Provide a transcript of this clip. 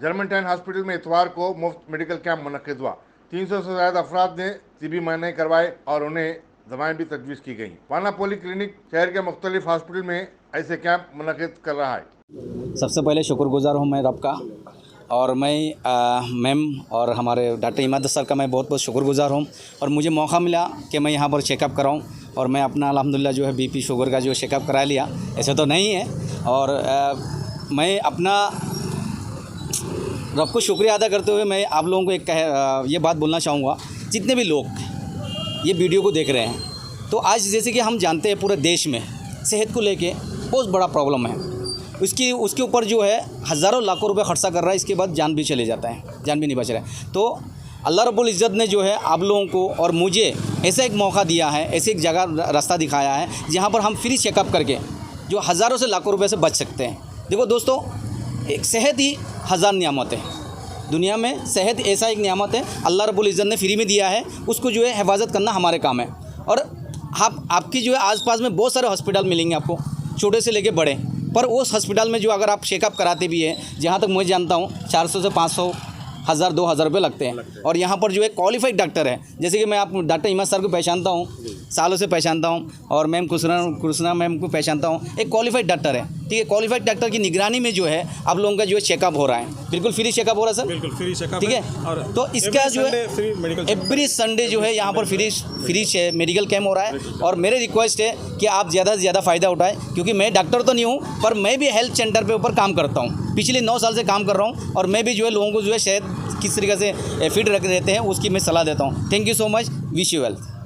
जर्मनटाइन hospital में इतवार को मुफ्त मेडिकल कैंप मुनक्किद हुआ। 300 से ज्यादा अफराद ने टीबी मायने करवाए और उन्हें दवाएं भी तजवीज़ की गई। वाना पोली क्लिनिक शहर के मुख्तलिफ हॉस्पिटल में ऐसे कैंप मुनक्किद कर रहा है। सबसे पहले शुक्रगुजार हूँ मैं रब का, और मैं मैम और हमारे डॉक्टर इमाद सर का मैं बहुत बहुत शुक्रगुजार हूँ। और मुझे मौका मिला कि मैं यहाँ पर चेकअप कराऊँ, और मैं अपना अल्हम्दुलिल्लाह जो है बीपी शुगर का जो चेकअप करा लिया। ऐसे तो नहीं है, और मैं अपना रब को शुक्रिया अदा करते हुए मैं आप लोगों को ये बात बोलना चाहूँगा, जितने भी लोग ये वीडियो को देख रहे हैं, तो आज जैसे कि हम जानते हैं पूरे देश में सेहत को लेके बहुत बड़ा प्रॉब्लम है। उसके ऊपर जो है हज़ारों लाखों रुपए खर्चा कर रहा है, इसके बाद जान भी चले जाता है, जान भी नहीं बच रहा है। तो अल्लाह रब्बुल इज़्ज़त ने जो है आप लोगों को और मुझे ऐसा एक मौका दिया है, ऐसी एक जगह रास्ता दिखाया है जहाँ पर हम फ्री चेकअप करके जो हज़ारों से लाखों रुपए से बच सकते हैं। देखो दोस्तों, एक सेहत ही हज़ार नियामत है। दुनिया में सेहत ऐसा एक नियामत है, अल्लाह रब्बुल इज़्ज़त ने फ्री में दिया है, उसको जो है हिफाजत करना हमारे काम है। और आपकी जो है आसपास में बहुत सारे हॉस्पिटल मिलेंगे आपको, छोटे से लेके बड़े, पर उस हॉस्पिटल में जो अगर आप चेकअप कराते भी हैं, जहाँ तक मैं जानता हूँ 400 से 500, 1000, 2000 रुपये लगते हैं। और यहाँ पर जो है क्वालिफाइड डॉक्टर है, जैसे कि मैं आप डॉक्टर इमाद सर को पहचानता हूँ, सालों से पहचानता हूँ, और मैम कुसना मैम को पहचानता हूँ। एक क्वालिफाइड डॉक्टर है, ठीक है। क्वालिफाइड डॉक्टर की निगरानी में जो है आप लोगों का जो है चेकअप हो रहा है, बिल्कुल फ्री चेकअप हो रहा है सर, बिल्कुल फ्री चेकअप, ठीक है। और तो इसका जो है एवरी संडे जो है यहाँ पर फ्री मेडिकल कैम्प हो रहा है। और मेरे रिक्वेस्ट है कि आप ज़्यादा से ज़्यादा फ़ायदा उठाएं, क्योंकि मैं डॉक्टर तो नहीं हूँ, पर मैं भी हेल्थ सेंटर पे ऊपर काम करता हूँ, पिछले 9 साल से काम कर रहा हूँ, और मैं भी जो है लोगों को जो है सेहत किस तरीके से फिट रहते हैं उसकी मैं सलाह देता हूँ। Thank you so much, wish you wealth.